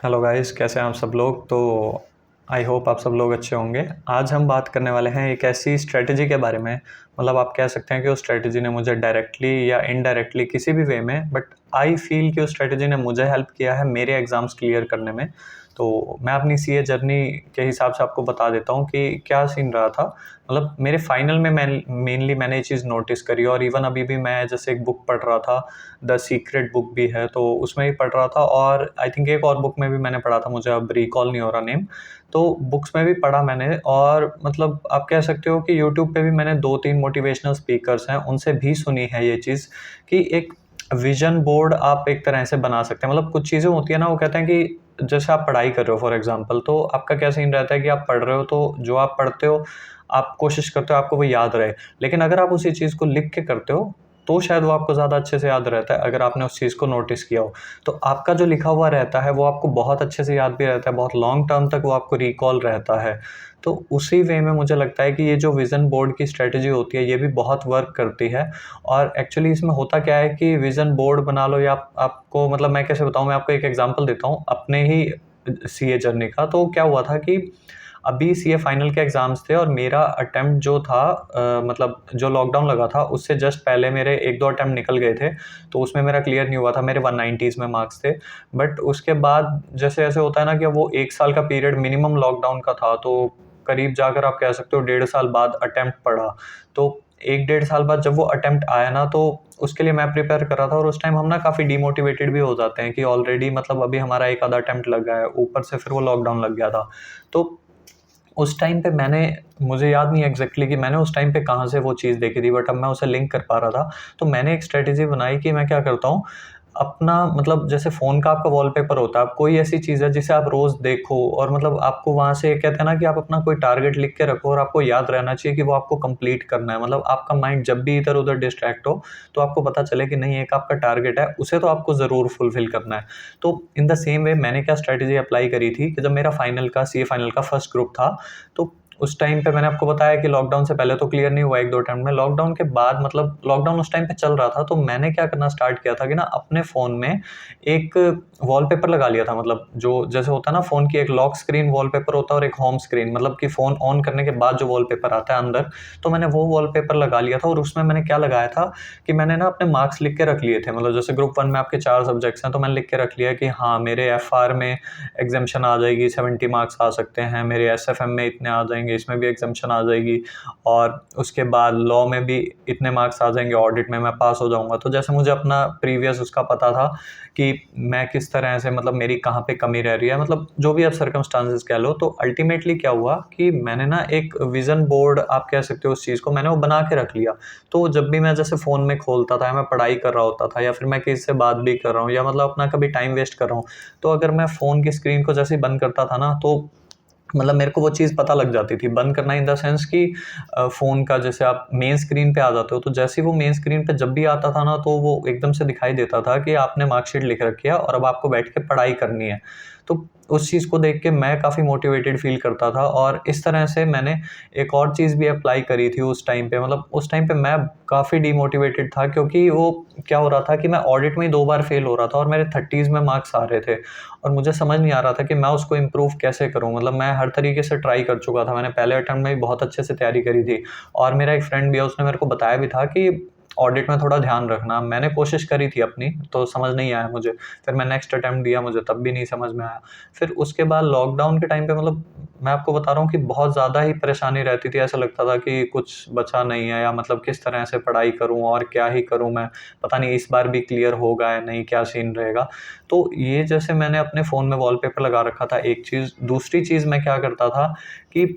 Hello guys, कैसे हैं आप सब लोग। तो आई होप आप सब लोग अच्छे होंगे। आज हम बात करने वाले हैं एक ऐसी स्ट्रेटजी के बारे में, मतलब आप कह सकते हैं कि उस स्ट्रेटजी ने मुझे डायरेक्टली या इनडायरेक्टली किसी भी वे में, बट आई फील कि उस स्ट्रेटजी ने मुझे हेल्प किया है मेरे एग्ज़ाम्स क्लियर करने में। तो मैं अपनी सीए जर्नी के हिसाब से आपको बता देता हूँ कि क्या सीन रहा था। मतलब मेरे फाइनल में मेनली मैंने ये चीज़ नोटिस करी, और इवन अभी भी मैं जैसे एक बुक पढ़ रहा था, द सीक्रेट बुक भी है, तो उसमें भी पढ़ रहा था, और आई थिंक एक और बुक में भी मैंने पढ़ा था, मुझे अब रिकॉल नहीं हो रहा नेम। तो बुक्स में भी पढ़ा मैंने, और मतलब आप कह सकते हो कि यूट्यूब पे भी मैंने 2-3 मोटिवेशनल स्पीकर्स हैं उनसे भी सुनी है ये चीज़ कि एक विजन बोर्ड आप एक तरह से बना सकते हैं। मतलब कुछ चीज़ें होती है ना, वो कहते हैं कि जैसे आप पढ़ाई कर रहे हो फॉर एग्जांपल, तो आपका क्या सीन रहता है कि आप पढ़ रहे हो, तो जो आप पढ़ते हो आप कोशिश करते हो आपको वो याद रहे। लेकिन अगर आप उसी चीज़ को लिख के करते हो तो शायद वो आपको ज़्यादा अच्छे से याद रहता है, अगर आपने उस चीज़ को नोटिस किया हो। तो आपका जो लिखा हुआ रहता है वो आपको बहुत अच्छे से याद भी रहता है, बहुत लॉन्ग टर्म तक वो आपको रिकॉल रहता है। तो उसी वे में मुझे लगता है कि ये जो विज़न बोर्ड की स्ट्रेटजी होती है ये भी बहुत वर्क करती है। और एक्चुअली इसमें होता क्या है कि विज़न बोर्ड बना लो, या आपको मतलब मैं कैसे बताऊँ, मैं आपको एक एग्जांपल देता हूँ अपने ही सीए जर्नी का। तो क्या हुआ था कि अभी सीए फाइनल के एग्ज़ाम्स थे, और मेरा अटेम्प्ट जो था मतलब जो लॉकडाउन लगा था उससे जस्ट पहले मेरे 1-2 अटेम्प्ट निकल गए थे। तो उसमें मेरा क्लियर नहीं हुआ था, मेरे 190s में मार्क्स थे। बट उसके बाद जैसे ऐसे होता है ना कि वो 1 साल का पीरियड मिनिमम लॉकडाउन का था, तो करीब जाकर आप कह सकते हो 1.5 साल बाद अटेम्प्ट पड़ा। तो 1 डेढ़ साल बाद जब वो अटेम्प्ट आया ना, तो उसके लिए मैं प्रिपेयर कर रहा था, और उस टाइम हम ना काफ़ी डिमोटिवेटेड भी हो जाते हैं कि ऑलरेडी मतलब अभी हमारा एक आधा अटेम्प्ट लग गया है, ऊपर से फिर वो लॉकडाउन लग गया था। तो उस टाइम पे मुझे याद नहीं एग्जैक्टली कि मैंने उस टाइम पे कहाँ से वो चीज़ देखी थी, बट अब मैं उसे लिंक कर पा रहा था। तो मैंने एक स्ट्रेटेजी बनाई कि मैं क्या करता हूँ, अपना मतलब जैसे फ़ोन का आपका वॉलपेपर होता है, आप कोई ऐसी चीज़ है जिसे आप रोज़ देखो, और मतलब आपको वहाँ से कहते हैं ना कि आप अपना कोई टारगेट लिख के रखो, और आपको याद रहना चाहिए कि वो आपको कंप्लीट करना है। मतलब आपका माइंड जब भी इधर-उधर डिस्ट्रैक्ट हो, तो आपको पता चले कि नहीं, एक आपका टारगेट है, उसे तो आपको ज़रूर फुलफ़िल करना है। तो इन द सेम वे मैंने क्या स्ट्रेटेजी अप्लाई करी थी कि जब मेरा सीए फाइनल का फर्स्ट ग्रुप था, तो उस टाइम पे मैंने आपको बताया कि लॉकडाउन से पहले तो क्लियर नहीं हुआ 1-2 अटेम्प्ट में। लॉकडाउन के बाद मतलब लॉकडाउन उस टाइम पे चल रहा था, तो मैंने क्या करना स्टार्ट किया था कि ना अपने फ़ोन में एक वॉलपेपर लगा लिया था। मतलब जो जैसे होता है ना, फ़ोन की एक लॉक स्क्रीन वॉलपेपर होता है और एक होम स्क्रीन, मतलब कि फ़ोन ऑन करने के बाद जो वॉलपेपर आता है अंदर, तो मैंने वो वॉलपेपर लगा लिया था। और उसमें मैंने क्या लगाया था कि मैंने ना अपने मार्क्स लिख के रख लिए थे। मतलब जैसे ग्रुप 1 में आपके 4 सब्जेक्ट्स हैं, तो मैंने लिख के रख लिया कि हाँ, मेरे एफआर में एग्जामेशन आ जाएगी, 70 मार्क्स आ सकते हैं, मेरे एसएफएम में इतने आ जाएंगे, इसमें भी एग्जामेशन आ जाएगी, और उसके बाद लॉ में भी इतने मार्क्स आ जाएंगे, ऑडिट में मैं पास हो जाऊंगा। तो जैसे मुझे अपना प्रीवियस उसका पता था कि मैं किस तरह से, मतलब मेरी कहाँ पे कमी रह रही है, मतलब जो भी आप सर्कमस्टांसेस कह लो। तो अल्टीमेटली क्या हुआ कि मैंने ना एक विजन बोर्ड आप कह सकते हो उस चीज़ को, मैंने वो बना के रख लिया। तो जब भी मैं जैसे फ़ोन में खोलता था, या मैं पढ़ाई कर रहा होता था, या फिर मैं किसी से बात भी कर रहा हूँ, या मतलब अपना कभी टाइम वेस्ट कर रहा हूँ, तो अगर मैं फ़ोन की स्क्रीन को जैसे ही बंद करता था ना, तो मतलब मेरे को वो चीज़ पता लग जाती थी। बंद करना इन द सेंस कि फ़ोन का जैसे आप मेन स्क्रीन पे आ जाते हो, तो जैसे ही वो मेन स्क्रीन पे जब भी आता था ना, तो वो एकदम से दिखाई देता था कि आपने मार्कशीट लिख रखी है और अब आपको बैठ के पढ़ाई करनी है। तो उस चीज़ को देख के मैं काफ़ी मोटिवेटेड फ़ील करता था, और इस तरह से मैंने एक और चीज़ भी अप्लाई करी थी उस टाइम पे। मतलब उस टाइम पे मैं काफ़ी डिमोटिवेटेड था, क्योंकि वो क्या हो रहा था कि मैं ऑडिट में ही 2 बार फ़ेल हो रहा था, और मेरे 30s में मार्क्स आ रहे थे, और मुझे समझ नहीं आ रहा था कि मैं उसको इम्प्रूव कैसे करूँ। मतलब मैं हर तरीके से ट्राई कर चुका था, मैंने पहले अटेम्प्ट में भी बहुत अच्छे से तैयारी करी थी, और मेरा एक फ्रेंड भी है, उसने मेरे को बताया भी था कि ऑडिट में थोड़ा ध्यान रखना। मैंने कोशिश करी थी अपनी, तो समझ नहीं आया मुझे। फिर मैं नेक्स्ट अटेम्प्ट दिया, मुझे तब भी नहीं समझ में आया। फिर उसके बाद लॉकडाउन के टाइम पे मतलब मैं आपको बता रहा हूँ कि बहुत ज़्यादा ही परेशानी रहती थी। ऐसा लगता था कि कुछ बचा नहीं है, या मतलब किस तरह से पढ़ाई करूँ और क्या ही करूँ मैं, पता नहीं इस बार भी क्लियर होगा या नहीं, क्या सीन रहेगा। तो ये जैसे मैंने अपने फ़ोन में वॉलपेपर लगा रखा था, एक चीज़। दूसरी चीज़ मैं क्या करता था कि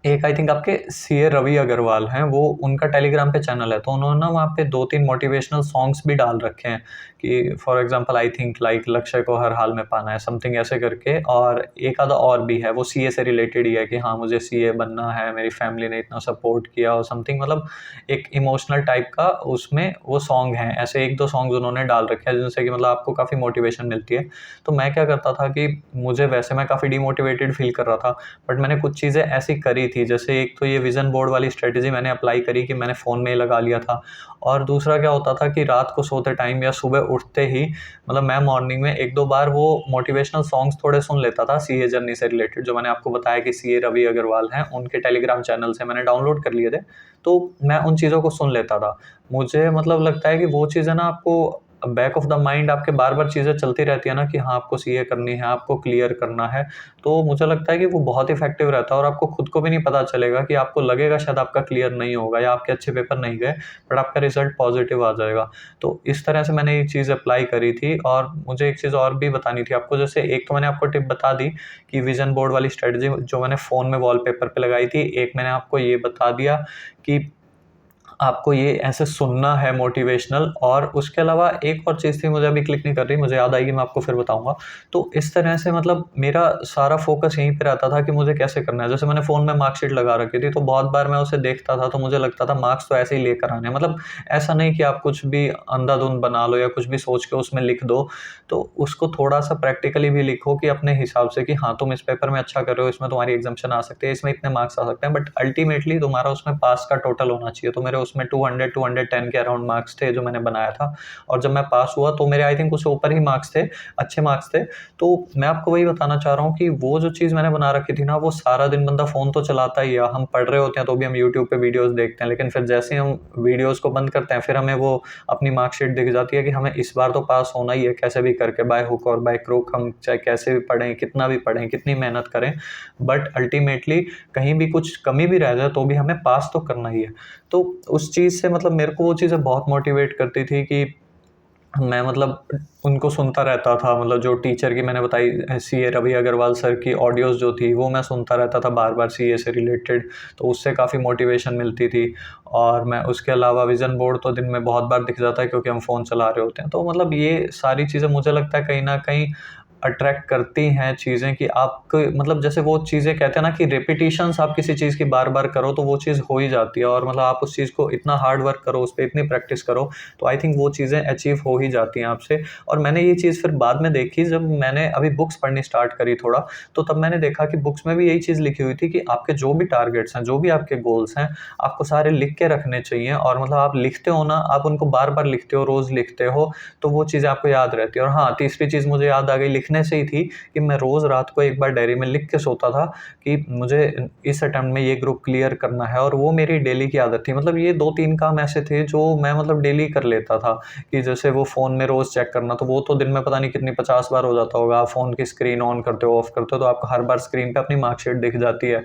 एक आई थिंक आपके सीए रवि अग्रवाल हैं, वो उनका टेलीग्राम पे चैनल है, तो उन्होंने ना वहाँ पे 2-3 मोटिवेशनल सॉन्ग्स भी डाल रखे हैं कि for example I think like लक्ष्य को हर हाल में पाना है, समथिंग ऐसे करके। और एक आधा और भी है, वो सीए से रिलेटेड ही है कि हाँ, मुझे सीए बनना है, मेरी फैमिली ने इतना सपोर्ट किया, और समथिंग मतलब एक इमोशनल टाइप का उसमें वो सॉन्ग हैं। ऐसे 1-2 सॉन्ग्स उन्होंने डाल रखे हैं जिनसे कि मतलब आपको काफ़ी मोटिवेशन मिलती है। तो मैं क्या करता था कि मुझे वैसे मैं काफ़ी डिमोटिवेटेड फ़ील कर रहा था, बट मैंने कुछ चीज़ें ऐसी करी थी। जैसे एक तो ये विज़न बोर्ड वाली स्ट्रैटेजी मैंने अप्लाई करी कि मैंने फ़ोन में ही लगा लिया था, और दूसरा क्या होता था कि रात को सोते टाइम या सुबह उठते ही मतलब मैं मॉर्निंग में 1-2 बार वो मोटिवेशनल सॉन्ग्स थोड़े सुन लेता था सीए जर्नी से रिलेटेड, जो मैंने आपको बताया कि सीए रवि अग्रवाल हैं, उनके टेलीग्राम चैनल से मैंने डाउनलोड कर लिए थे, तो मैं उन चीज़ों को सुन लेता था। मुझे मतलब लगता है कि वो चीज़ें ना आपको बैक ऑफ द माइंड आपके बार-बार चीज़ें चलती रहती है ना कि हाँ, आपको सीए करनी है, आपको क्लियर करना है, तो मुझे लगता है कि वो बहुत इफ़ेक्टिव रहता है और आपको खुद को भी नहीं पता चलेगा कि आपको लगेगा शायद आपका क्लियर नहीं होगा या आपके अच्छे पेपर नहीं गए, बट आपका रिज़ल्ट पॉज़िटिव आ जाएगा। तो इस तरह से मैंने ये चीज़ अप्लाई करी थी, और मुझे एक चीज़ और भी बतानी थी आपको। जैसे एक तो मैंने आपको टिप बता दी कि विज़न बोर्ड वाली स्ट्रैटेजी जो मैंने फ़ोन में वॉलपेपर पे लगाई थी, एक मैंने आपको ये बता दिया कि आपको ये ऐसे सुनना है मोटिवेशनल, और उसके अलावा एक और चीज़ थी, मुझे अभी क्लिक नहीं कर रही, मुझे याद आएगी मैं आपको फिर बताऊँगा। तो इस तरह से मतलब मेरा सारा फ़ोकस यहीं पे रहता था कि मुझे कैसे करना है। जैसे मैंने फ़ोन में मार्कशीट लगा रखी थी, तो बहुत बार मैं उसे देखता था, तो मुझे लगता था मार्क्स तो ऐसे ही लेकर आने हैं। मतलब ऐसा नहीं कि आप कुछ भी अंधाधुंध बना लो या कुछ भी सोच के उसमें लिख दो, तो उसको थोड़ा-सा प्रैक्टिकली भी लिखो कि अपने हिसाब से कि हाँ, तुम इस पेपर में अच्छा कर रहे हो, इसमें तुम्हारी एग्ज़म्पशन आ सकती है, इसमें इतने मार्क्स आ सकते हैं, बट अल्टीमेटली तुम्हारा उसमें पास का टोटल होना चाहिए। तो मेरे उसमें 200-210 के अराउंड मार्क्स थे जो मैंने बनाया था, और जब मैं पास हुआ तो मेरे आई थिंक उससे ऊपर ही मार्क्स थे, अच्छे मार्क्स थे। तो मैं आपको वही बताना चाह रहा हूँ कि वो जो चीज़ मैंने बना रखी थी ना, वो सारा दिन बंदा फ़ोन तो चलाता ही है, हम पढ़ रहे होते हैं तो भी हम यूट्यूब पे वीडियोज़ देखते हैं, लेकिन फिर जैसे ही हम वीडियोज़ को बंद करते हैं, फिर हमें वो अपनी मार्कशीट दिख जाती है कि हमें इस बार तो पास होना ही है, कैसे भी करके, बाय हुक और बाय क्रुक, हम चाहे कैसे भी पढ़ें, कितना भी पढ़ें, कितनी मेहनत करें, बट अल्टीमेटली कहीं भी कुछ कमी भी रह जाए तो भी हमें पास तो करना ही है। तो उस चीज़ से मतलब मेरे को वो चीज़ें बहुत मोटिवेट करती थी कि मैं मतलब उनको सुनता रहता था, मतलब जो टीचर की मैंने बताई सीए रवि अग्रवाल सर की ऑडियोज़ जो थी, वो मैं सुनता रहता था बार-बार सीए से रिलेटेड, तो उससे काफ़ी मोटिवेशन मिलती थी। और मैं उसके अलावा विज़न बोर्ड तो दिन में बहुत बार दिख जाता है क्योंकि हम फ़ोन चला रहे होते हैं। तो मतलब ये सारी चीज़ें मुझे लगता है कहीं न कहीं अट्रैक्ट करती हैं चीज़ें कि आपको मतलब जैसे वो चीज़ें कहते हैं ना कि रिपिटिशंस आप किसी चीज़ की बार-बार करो तो वो चीज़ हो ही जाती है, और मतलब आप उस चीज़ को इतना हार्ड वर्क करो, उस पे इतनी प्रैक्टिस करो, तो आई थिंक वो चीज़ें अचीव हो ही जाती हैं आपसे। और मैंने ये चीज़ फिर बाद में देखी जब मैंने अभी बुक्स पढ़नी स्टार्ट करी थोड़ा, तो तब मैंने देखा कि बुक्स में भी यही चीज़ लिखी हुई थी कि आपके जो भी टारगेट्स हैं, जो भी आपके गोल्स हैं, आपको सारे लिख के रखने चाहिए, और मतलब आप लिखते हो ना, आप उनको बार-बार लिखते हो, रोज़ लिखते हो, तो वो चीज़ें आपको याद रहती है। और हाँ, तीसरी चीज़ मुझे याद आ गई लिखने से ही थी कि मैं रोज़ रात को एक बार डायरी में लिख के सोता था कि मुझे इस अटेम्प्ट में ये ग्रुप क्लियर करना है, और वो मेरी डेली की आदत थी। मतलब ये 2-3 काम ऐसे थे जो मैं मतलब डेली कर लेता था कि जैसे वो फ़ोन में रोज़ चेक करना, तो वो तो दिन में पता नहीं कितनी 50 बार हो जाता होगा। आप फ़ोन की स्क्रीन ऑन करते हो, ऑफ करते हो, तो आपको हर बार स्क्रीन पे अपनी मार्कशीट दिख जाती है।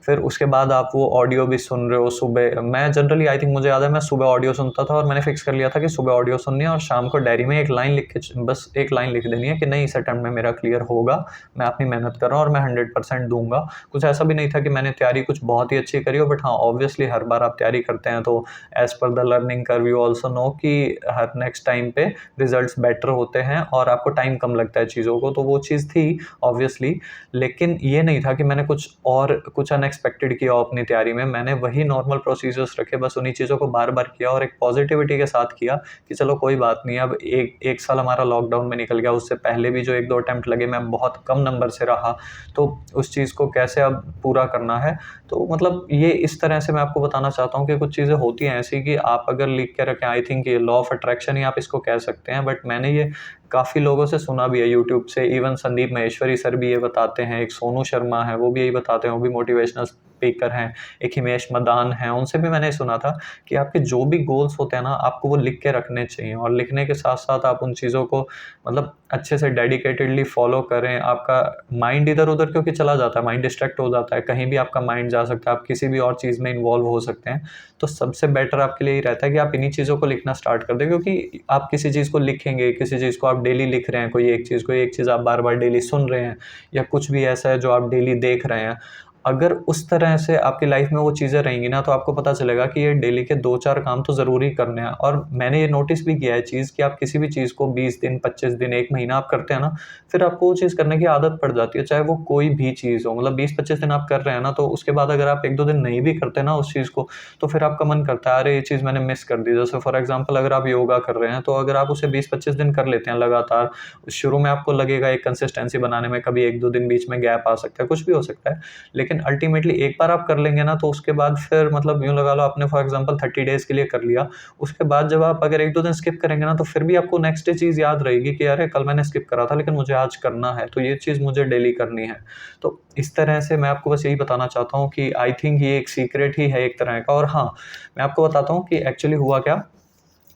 फिर उसके बाद आप वो ऑडियो भी सुन रहे हो सुबह। मैं जनरली आई थिंक मुझे याद है मैं सुबह ऑडियो सुनता था, और मैंने फिक्स कर लिया था कि सुबह ऑडियो सुननी है और शाम को डायरी में एक लाइन लिख के बस एक लाइन लिख देनी है कि नहीं, इस अटेम्प्ट में मेरा क्लियर होगा, मैं अपनी मेहनत कर रहा हूँ और मैं 100% दूँगा। कुछ ऐसा भी नहीं था कि मैंने तैयारी कुछ बहुत ही अच्छी करी हो, बट हाँ, ऑब्वियसली हर बार आप तैयारी करते हैं तो as per the learning curve you also know कि हर नेक्स्ट टाइम पे रिजल्ट्स बेटर होते हैं और आपको टाइम कम लगता है चीज़ों को, तो वो चीज़ थी ऑब्वियसली। लेकिन ये नहीं था कि मैंने कुछ अनएक्सपेक्टेड किया हो अपनी तैयारी में। मैंने वही नॉर्मल प्रोसीजर्स रखे, बस उन्हीं चीज़ों को बार-बार किया और एक पॉज़िटिविटी के साथ किया कि चलो कोई बात नहीं, अब एक साल हमारा लॉकडाउन में निकल गया, उससे पहले भी जो 1-2 अटेम्प्ट लगे मैं बहुत कम नंबर से रहा, तो उस चीज़ को कैसे अब पूरा करना है। तो मतलब ये इस तरह से मैं आपको बताना चाहता हूँ कि कुछ चीज़ें होती हैं ऐसी कि आप अगर लिख के रखें, आई थिंक ये लॉ ऑफ अट्रैक्शन ही आप इसको कह सकते हैं, बट मैंने ये काफ़ी लोगों से सुना भी है यूट्यूब से, इवन संदीप माहेश्वरी सर भी ये बताते हैं, एक सोनू शर्मा है, वो भी यही बताते हैं, वो भी मोटिवेशनल स्पीकर हैं, एक हिमेश मदान हैं, उनसे भी मैंने सुना था कि आपके जो भी गोल्स होते हैं ना, आपको वो लिख के रखने चाहिए, और लिखने के साथ-साथ आप उन चीज़ों को मतलब अच्छे से डेडिकेटेडली फॉलो करें। आपका माइंड इधर-उधर क्योंकि चला जाता है, माइंड डिस्ट्रैक्ट हो जाता है, कहीं भी आपका माइंड जा सकता है, आप किसी भी और चीज़ में इन्वॉल्व हो सकते हैं। तो सबसे बेटर आपके लिए यही रहता है कि आप इन्हीं चीज़ों को लिखना स्टार्ट कर दें, क्योंकि आप किसी चीज़ को लिखेंगे, किसी चीज़ को आप डेली लिख रहे हैं, कोई एक चीज़ आप बार-बार डेली सुन रहे हैं, या कुछ भी ऐसा है जो आप डेली देख रहे हैं, अगर उस तरह से आपकी लाइफ में वो चीज़ें रहेंगी ना, तो आपको पता चलेगा कि ये डेली के 2-4 काम तो ज़रूरी करने हैं। और मैंने ये नोटिस भी किया है चीज़ कि आप किसी भी चीज़ को 20 दिन, 25 दिन, 1 महीना आप करते हैं ना, फिर आपको वो चीज़ करने की आदत पड़ जाती है, चाहे वो कोई भी चीज़ हो। मतलब 20-25 दिन आप कर रहे हैं ना, तो उसके बाद अगर आप 1-2 दिन नहीं भी करते ना उस चीज़ को, तो फिर आपका मन करता है, अरे! ये चीज़ मैंने मिस कर दी। जैसे फॉर एग्ज़ाम्पल अगर आप योगा कर रहे हैं, तो अगर आप उसे 20-25 दिन कर लेते हैं लगातार, शुरू में आपको लगेगा एक कंसिस्टेंसी बनाने में कभी 1-2 दिन बीच में गैप आ सकता है, कुछ भी हो सकता है। लेकिन लेकिन अल्टीमेटली एक बार आप कर लेंगे ना, तो उसके बाद फिर मतलब यूँ लगा लो आपने फॉर एग्ज़ाम्पल 30 डेज़ के लिए कर लिया, उसके बाद जब आप अगर 1-2 दिन स्किप करेंगे ना, तो फिर भी आपको नेक्स्ट डे चीज़ याद रहेगी कि अरे! कल मैंने स्किप करा था लेकिन मुझे आज करना है, तो ये चीज़ मुझे डेली करनी है। तो इस तरह से मैं आपको बस यही बताना चाहता हूँ कि आई थिंक ये एक सीक्रेट ही है एक तरह का। और हाँ, मैं आपको बताता हूँ कि एक्चुअली हुआ क्या,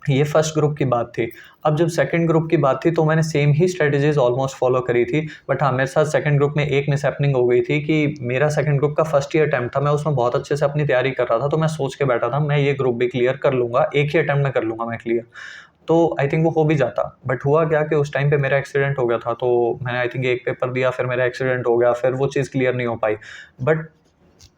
ये फर्स्ट ग्रुप की बात थी। अब जब सेकंड ग्रुप की बात थी तो मैंने सेम ही स्ट्रैटेजीज़ ऑलमोस्ट फ़ॉलो करी थी। बट हाँ, मेरे साथ सेकंड ग्रुप में एक मिसहैपनिंग हो गई थी कि मेरा सेकंड ग्रुप का फर्स्ट ही अटेम्प्ट था। मैं उसमें बहुत अच्छे से अपनी तैयारी कर रहा था, तो मैं सोच के बैठा था मैं ये ग्रुप भी क्लियर कर लूँगा, एक ही अटेम्प्ट में कर लूँगा मैं क्लियर। तो आई थिंक वो हो भी जाता। बट हुआ क्या कि उस टाइम पे मेरा एक्सीडेंट हो गया था, तो मैंने आई थिंक एक पेपर दिया, फिर मेरा एक्सीडेंट हो गया, फिर वो चीज़ क्लियर नहीं हो पाई। बट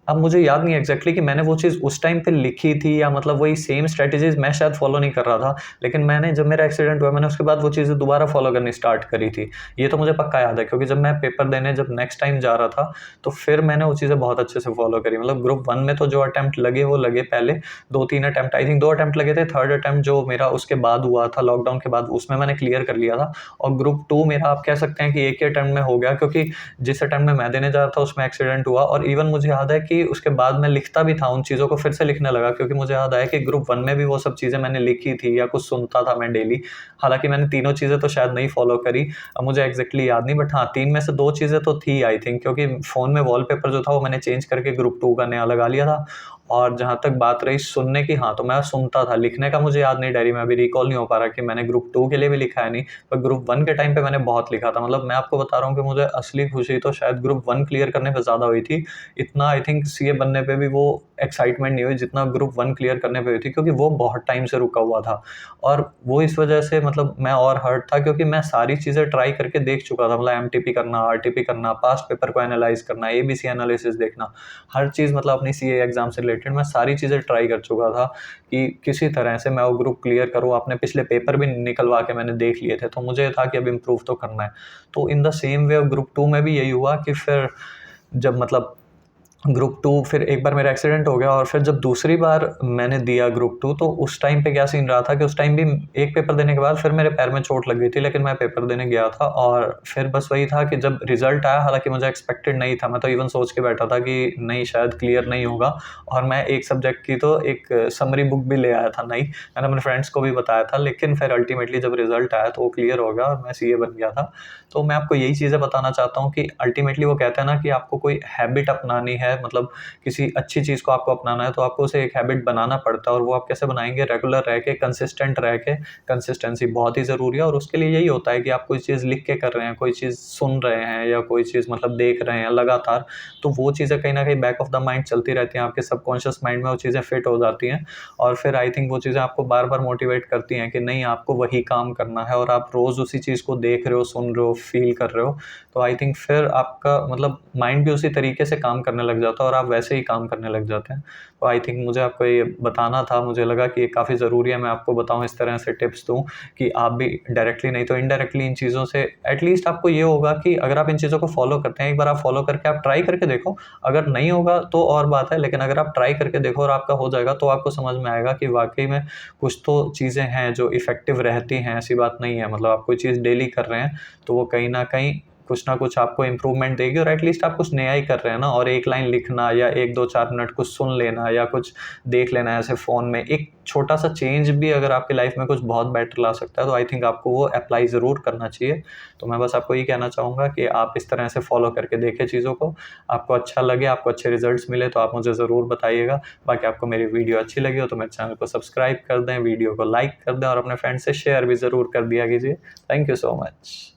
अब मुझे याद नहीं एग्ज़ैक्टली कि मैंने वो चीज़ उस टाइम पे लिखी थी या मतलब वही सेम स्ट्रैटेजीज़ मैं शायद फ़ॉलो नहीं कर रहा था। लेकिन मैंने जब मेरा एक्सीडेंट हुआ, मैंने उसके बाद वो चीज़ें दोबारा फ़ॉलो करनी स्टार्ट करी थी। ये तो मुझे पक्का याद है, क्योंकि जब मैं पेपर देने जब नेक्स्ट टाइम जा रहा था, तो फिर मैंने वो चीज़ें बहुत अच्छे से फ़ॉलो करी। मतलब ग्रुप 1 में तो जो अटेम्प्ट लगे वो लगे पहले, 2-3 अटेम्प्ट आई थिंक 2 अटेम्प्ट लगे थे, थर्ड अटेम्प्ट जो मेरा उसके बाद हुआ था लॉकडाउन के बाद, उसमें मैंने क्लियर कर लिया था। और ग्रुप 2 मेरा आप कह सकते हैं कि एक ही अटेम्प्ट में हो गया, क्योंकि जिस अटेम्प्ट में मैं देने जा रहा था उसमें एक्सीडेंट हुआ। और इवन मुझे याद है कि उसके बाद मैं लिखता भी था, उन चीज़ों को फिर से लिखने लगा, क्योंकि मुझे याद आया कि ग्रुप 1 में भी वो सब चीज़ें मैंने लिखी थी या कुछ सुनता था मैं डेली। हालाँकि मैंने तीनों चीज़ें तो शायद नहीं फ़ॉलो करी, अब मुझे एग्ज़ैक्टली याद नहीं, बट हाँ, 3 में से 2 चीज़ें तो थी आई थिंक, क्योंकि फ़ोन में वॉलपेपर जो था वो मैंने चेंज करके ग्रुप 2 का नया लगा लिया था। और जहाँ तक बात रही सुनने की, हाँ, तो मैं सुनता था, लिखने का मुझे याद नहीं डायरी में, अभी रिकॉल नहीं हो पा रहा कि मैंने ग्रुप 2 के लिए भी लिखा है नहीं, पर ग्रुप 1 के टाइम पे मैंने बहुत लिखा था। मतलब मैं आपको बता रहा हूँ कि मुझे असली खुशी तो शायद ग्रुप 1 क्लियर करने पे ज़्यादा हुई थी। इतना आई थिंक सीए बनने पे भी वो एक्साइटमेंट नहीं हुई जितना ग्रुप 1 क्लियर करने पे हुई थी, क्योंकि वो बहुत टाइम से रुका हुआ था। और वो इस वजह से मतलब मैं और हर्ट था, क्योंकि मैं सारी चीज़ें ट्राई करके देख चुका था। मतलब एमटीपी करना, आरटीपी करना, पास्ट पेपर को एनालाइज़ करना, एबीसी एनालिसिस देखना, हर चीज़ मतलब अपनी सीए एग्ज़ाम से रिलेटेड मैं सारी चीज़ें ट्राई कर चुका था कि किसी तरह से मैं वो ग्रुप क्लियर करूँ। अपने पिछले पेपर भी निकलवा के मैंने देख लिए थे, तो मुझे था कि अब इम्प्रूव तो करना है। तो in the same way group 2 में भी यही हुआ कि फिर जब मतलब ग्रुप 2 फिर एक बार मेरा एक्सीडेंट हो गया, और फिर जब दूसरी बार मैंने दिया ग्रुप 2, तो उस टाइम पे क्या सीन रहा था कि उस टाइम भी एक पेपर देने के बाद फिर मेरे पैर में चोट लग गई थी, लेकिन मैं पेपर देने गया था। और फिर बस वही था कि जब रिज़ल्ट आया, हालाँकि मुझे एक्सपेक्टेड नहीं था, मैं तो इवन सोच के बैठा था कि नहीं शायद क्लियर नहीं होगा। और मैं एक सब्जेक्ट की तो एक समरी बुक भी ले आया था नई, मैंने अपने फ्रेंड्स को भी बताया था, लेकिन फिर अल्टीमेटली जब रिज़ल्ट आया तो वो क्लियर हो गया और मैं सीए बन गया था। तो मैं आपको यही चीज़ें बताना चाहता हूँ कि अल्टीमेटली वो कहते हैं ना कि आपको कोई हैबिट अपनानी है, मतलब किसी अच्छी चीज़ को आपको अपनाना है, तो आपको उसे एक हैबिट बनाना पड़ता है। और वो आप कैसे बनाएँगे? रेगुलर रह के, कंसिस्टेंट रह के। कंसिस्टेंसी बहुत ही ज़रूरी है, और उसके लिए यही होता है कि आप कोई चीज़ लिख के कर रहे हैं, कोई चीज़ सुन रहे हैं या कोई चीज़ मतलब देख रहे हैं लगातार, तो वो चीज़ें कहीं न कहीं बैक ऑफ द माइंड चलती रहती हैं, आपके सबकॉन्शियस माइंड में वो चीज़ें फिट हो जाती हैं। और फिर आई थिंक वो चीज़ें आपको बार-बार मोटिवेट करती हैं कि नहीं, आपको वही काम करना है, और आप रोज़ उसी चीज़ को देख रहे हो, सुन रहे हो, फ़ील कर रहे हो। तो आई थिंक फिर आपका मतलब माइंड भी उसी तरीके से काम करने लग जाता है, और आप वैसे ही काम करने लग जाते हैं। तो आई थिंक मुझे आपको ये बताना था, मुझे लगा कि ये काफ़ी ज़रूरी है मैं आपको बताऊँ, इस तरह से टिप्स दूँ कि आप भी डायरेक्टली नहीं तो इनडायरेक्टली इन चीज़ों से एटलीस्ट आपको ये होगा कि अगर आप इन चीज़ों को फ़ॉलो करते हैं, एक बार आप फ़ॉलो करके आप ट्राई करके देखो। अगर नहीं होगा तो और बात है, लेकिन अगर आप ट्राई करके देखो और आपका हो जाएगा, तो आपको समझ में आएगा कि वाक़ई में कुछ तो चीज़ें हैं जो इफ़ेक्टिव रहती हैं, ऐसी बात नहीं है। मतलब आप कोई चीज़ डेली कर रहे हैं, तो वो कहीं न कहीं कुछ ना कुछ आपको इम्प्रूवमेंट देगी, और एटलीस्ट आप कुछ नया ही कर रहे हैं ना। और एक लाइन लिखना या 1-2-4 मिनट कुछ सुन लेना या कुछ देख लेना ऐसे फ़ोन में, एक छोटा-सा चेंज भी अगर आपकी लाइफ़ में कुछ बहुत बेटर ला सकता है, तो आई थिंक आपको वो अप्लाई ज़रूर करना चाहिए। तो मैं बस आपको ये कहना चाहूँगा कि आप इस तरह से फ़ॉलो करके देखें चीज़ों को। आपको अच्छा लगे, आपको अच्छे रिज़ल्ट्स मिले, तो आप मुझे ज़रूर बताइएगा। बाकी आपको मेरी वीडियो अच्छी लगी हो तो मेरे चैनल को सब्सक्राइब कर दें, वीडियो को लाइक कर दें, और अपने फ्रेंड्स से शेयर भी ज़रूर कर दिया कीजिए। Thank you so much.